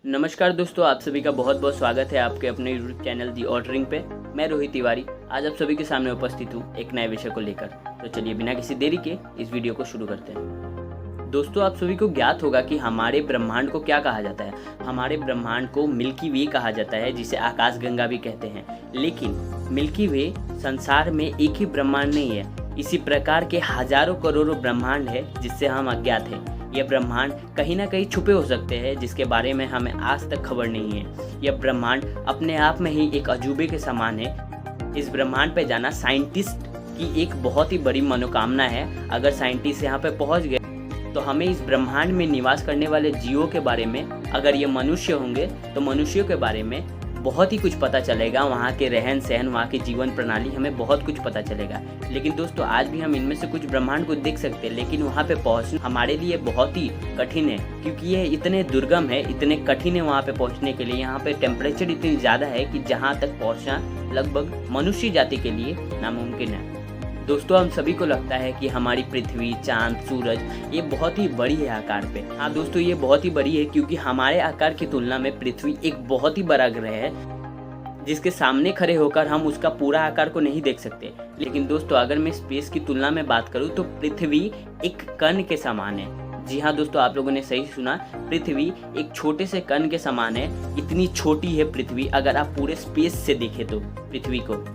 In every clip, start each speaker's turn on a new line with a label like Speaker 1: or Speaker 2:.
Speaker 1: नमस्कार दोस्तों, आप सभी का बहुत बहुत स्वागत है आपके अपने यूट्यूब चैनल दी ऑर्डरिंग पे। मैं रोहित तिवारी आज आप सभी के सामने उपस्थित हूँ एक नए विषय को लेकर। तो चलिए बिना किसी देरी के इस वीडियो को शुरू करते हैं। दोस्तों, आप सभी को ज्ञात होगा कि हमारे ब्रह्मांड को क्या कहा जाता है। हमारे ब्रह्मांड को मिल्की वे कहा जाता है, जिसे आकाश गंगा भी कहते हैं। लेकिन मिल्की वे संसार में एक ही ब्रह्मांड नहीं है। इसी प्रकार के हजारों करोड़ों ब्रह्मांड है जिससे हम अज्ञात हैं। यह ब्रह्मांड कहीं ना कहीं छुपे हो सकते हैं, जिसके बारे में हमें आज तक खबर नहीं है। यह ब्रह्मांड अपने आप में ही एक अजूबे के समान है। इस ब्रह्मांड पे जाना साइंटिस्ट की एक बहुत ही बड़ी मनोकामना है। अगर साइंटिस्ट यहाँ पे पहुँच गए तो हमें इस ब्रह्मांड में निवास करने वाले जीवों के बारे में, अगर ये मनुष्य होंगे तो मनुष्यों के बारे में बहुत ही कुछ पता चलेगा। वहाँ के रहन सहन, वहाँ की जीवन प्रणाली, हमें बहुत कुछ पता चलेगा। लेकिन दोस्तों, आज भी हम इनमें से कुछ ब्रह्मांड को देख सकते हैं, लेकिन वहाँ पे पहुँचना हमारे लिए बहुत ही कठिन है, क्योंकि यह इतने दुर्गम है, इतने कठिन है वहाँ पे पहुँचने के लिए। यहाँ पे टेम्परेचर इतनी ज़्यादा है कि जहाँ तक पहुँचना लगभग मनुष्य जाति के लिए नामुमकिन है। दोस्तों, हम सभी को लगता है कि हमारी पृथ्वी, चांद, सूरज ये बहुत ही बड़ी है आकार पे। हाँ दोस्तों, ये बहुत ही बड़ी है, क्योंकि हमारे आकार की तुलना में पृथ्वी एक बहुत ही बड़ा ग्रह है, जिसके सामने खड़े होकर हम उसका पूरा आकार को नहीं देख सकते। लेकिन दोस्तों, अगर मैं स्पेस की तुलना में बात करूँ तो पृथ्वी एक कण के समान है। जी हाँ दोस्तों, आप लोगों ने सही सुना, पृथ्वी एक छोटे से कण के समान है। इतनी छोटी है पृथ्वी, अगर आप पूरे स्पेस से देखें तो पृथ्वी को।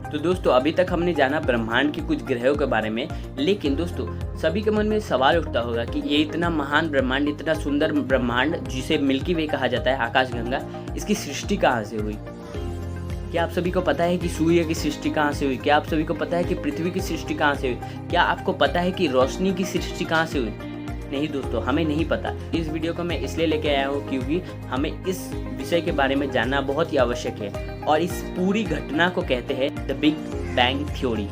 Speaker 1: तो दोस्तों, अभी तक हमने जाना ब्रह्मांड के कुछ ग्रहों के बारे में। लेकिन दोस्तों, सभी के मन में सवाल उठता होगा कि ये इतना महान ब्रह्मांड, इतना सुंदर ब्रह्मांड जिसे मिल्की वे कहा जाता है, आकाशगंगा, इसकी सृष्टि कहाँ से हुई? क्या आप सभी को पता है कि सूर्य की सृष्टि कहाँ से हुई? क्या आप सभी को पता है कि पृथ्वी की सृष्टि कहाँ से हुई? क्या आपको पता है कि रोशनी की सृष्टि कहाँ से हुई? नहीं दोस्तों, हमें नहीं पता। इस वीडियो को मैं इसलिए लेके आया हूँ क्योंकि हमें इस विषय के बारे में जानना बहुत ही आवश्यक है। और इस पूरी घटना को कहते हैं द बिग बैंग थ्योरी।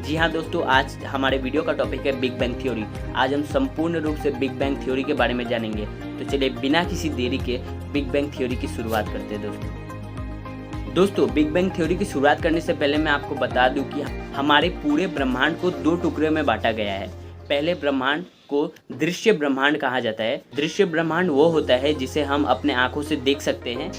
Speaker 1: जी हाँ दोस्तों, आज हमारे वीडियो का टॉपिक है बिग बैंग थ्योरी। आज हम संपूर्ण रूप से बिग बैंग थ्योरी के बारे में जानेंगे। तो चलिए बिना किसी देरी के बिग बैंग थ्योरी की शुरुआत करते हैं। दोस्तों, बिग बैंग थ्योरी की शुरुआत करने से पहले मैं आपको बता दूं कि हमारे पूरे ब्रह्मांड को दो टुकड़े में बांटा गया है। पहले ब्रह्मांड को दृश्य ब्रह्मांड कहा जाता है। दृश्य ब्रह्मांड वो होता है जिसे हम अपने आंखों से देख सकते हैं,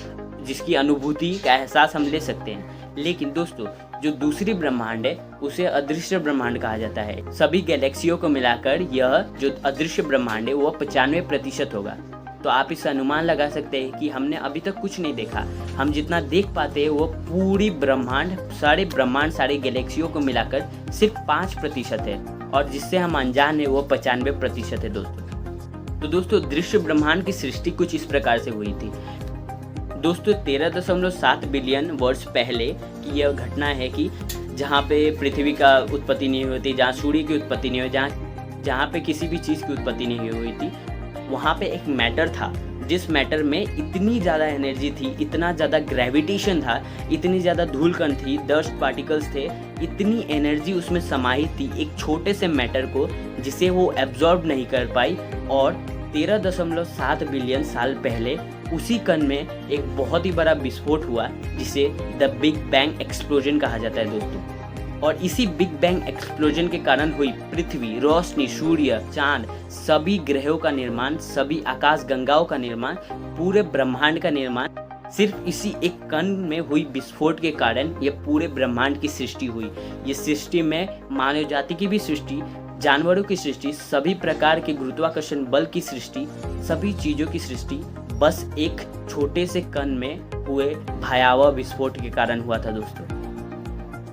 Speaker 1: जिसकी अनुभूति का एहसास हम ले सकते हैं। लेकिन दोस्तों, जो दूसरी ब्रह्मांड है उसे अदृश्य ब्रह्मांड कहा जाता है। सभी गैलेक्सियों को मिलाकर यह जो अदृश्य ब्रह्मांड है वो 95% होगा। तो आप इससे अनुमान लगा सकते हैं कि हमने अभी तक कुछ नहीं देखा। हम जितना देख पाते हैं वो पूरी ब्रह्मांड, सारे गैलेक्सियों को मिलाकर सिर्फ 5% है, और जिससे हम अनजान है वो 95% है दोस्तों। तो दोस्तों, दृश्य ब्रह्मांड की सृष्टि कुछ इस प्रकार से हुई थी। दोस्तों, 13.7 बिलियन वर्ष पहले की यह घटना है कि जहाँ पे पृथ्वी का उत्पत्ति नहीं हुई थी, जहाँ सूर्य की उत्पत्ति नहीं हुई, जहाँ पे किसी भी चीज़ की उत्पत्ति नहीं हुई थी, वहाँ पे एक मैटर था, जिस मैटर में इतनी ज़्यादा एनर्जी थी, इतना ज़्यादा ग्रेविटेशन था, इतनी ज़्यादा धूलकण थी, डस्ट पार्टिकल्स थे, इतनी एनर्जी उसमें समाहित थी एक छोटे से मैटर को, जिसे वो एब्जॉर्ब नहीं कर पाई। और 13.7 बिलियन साल पहले उसी कण में एक बहुत ही बड़ा विस्फोट हुआ, जिसे द बिग बैंग एक्सप्लोजन कहा जाता है दोस्तों। और इसी बिग बैंग एक्सप्लोजन के कारण हुई पृथ्वी, रोशनी, सूर्य, चांद, सभी ग्रहों का निर्माण, सभी आकाश गंगाओं का निर्माण, पूरे ब्रह्मांड का निर्माण सिर्फ इसी एक कण में हुई विस्फोट के कारण ये पूरे ब्रह्मांड की सृष्टि हुई। ये सृष्टि में मानव जाति की भी सृष्टि, जानवरों की सृष्टि, सभी प्रकार के गुरुत्वाकर्षण बल की सृष्टि, सभी चीज़ों की सृष्टि बस एक छोटे से कण में हुए भयावह विस्फोट के कारण हुआ था दोस्तों।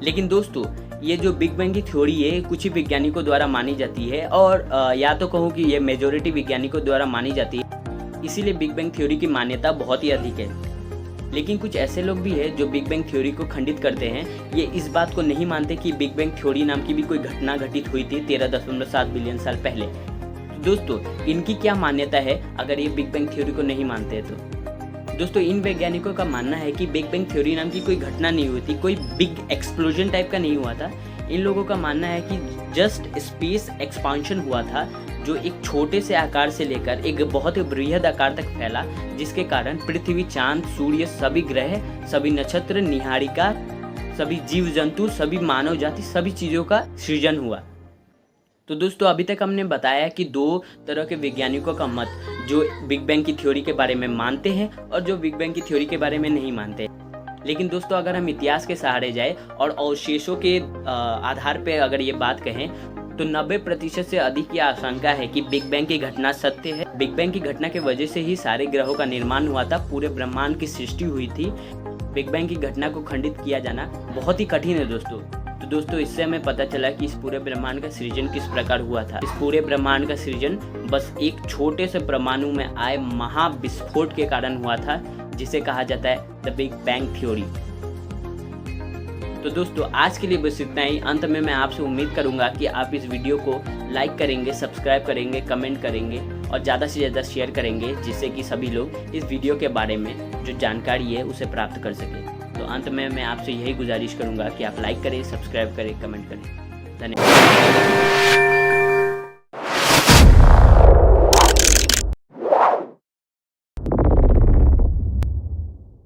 Speaker 1: लेकिन दोस्तों, ये जो बिग बैंग की थ्योरी है कुछ ही वैज्ञानिकों द्वारा मानी जाती है, और या तो कहूँ कि ये मेजॉरिटी वैज्ञानिकों द्वारा मानी जाती है, इसीलिए बिग बैंग थ्योरी की मान्यता बहुत ही अधिक है। लेकिन कुछ ऐसे लोग भी हैं जो बिग बैंग थ्योरी को खंडित करते हैं। ये इस बात को नहीं मानते कि बिग बैंग थ्योरी नाम की भी कोई घटना घटित हुई थी 13.7 बिलियन साल पहले। दोस्तों, इनकी क्या मान्यता है अगर ये बिग बैंग थ्योरी को नहीं मानते हैं तो? दोस्तों, इन वैज्ञानिकों का मानना है कि बिग बैंग थ्योरी नाम की कोई घटना नहीं हुई थी, कोई बिग एक्सप्लोजन टाइप का नहीं हुआ था। इन लोगों का मानना है कि जस्ट स्पेस एक्सपांशन हुआ था, जो एक छोटे से आकार से लेकर एक बहुत ही बृहद आकार तक फैला, जिसके कारण पृथ्वी, चांद, सूर्य, सभी ग्रह, सभी नक्षत्र, निहारिका, सभी जीव जंतु, सभी मानव जाति, सभी चीज़ों का सृजन हुआ। तो दोस्तों, अभी तक हमने बताया कि दो तरह के वैज्ञानिकों का मत, जो बिग बैंग की थ्योरी के बारे में मानते हैं और जो बिग बैंग की थ्योरी के बारे में नहीं मानते। लेकिन दोस्तों, अगर हम इतिहास के सहारे जाए और अवशेषों के आधार पर अगर ये बात कहें तो 90% से अधिक की आशंका है कि बिग बैंग की घटना सत्य है। बिग बैंग की घटना की वजह से ही सारे ग्रहों का निर्माण हुआ था, पूरे ब्रह्मांड की सृष्टि हुई थी। बिग बैंग की घटना को खंडित किया जाना बहुत ही कठिन है दोस्तों। तो दोस्तों, इससे हमें पता चला कि इस पूरे ब्रह्मांड का सृजन किस प्रकार हुआ था। इस पूरे ब्रह्मांड का सृजन बस एक छोटे से परमाणु में आए महाविस्फोट के कारण हुआ था, जिसे कहा जाता है द बिग बैंग थ्योरी। तो दोस्तों, आज के लिए बस इतना ही। अंत में मैं आपसे उम्मीद करूंगा कि आप इस वीडियो को लाइक करेंगे, सब्सक्राइब करेंगे, कमेंट करेंगे और ज़्यादा से ज़्यादा शेयर करेंगे, जिससे कि सभी लोग इस वीडियो के बारे में जो जानकारी है उसे प्राप्त कर सकें। तो अंत में मैं आपसे यही गुजारिश करूंगा कि आप लाइक करें, सब्सक्राइब करें, कमेंट करें। धन्यवाद।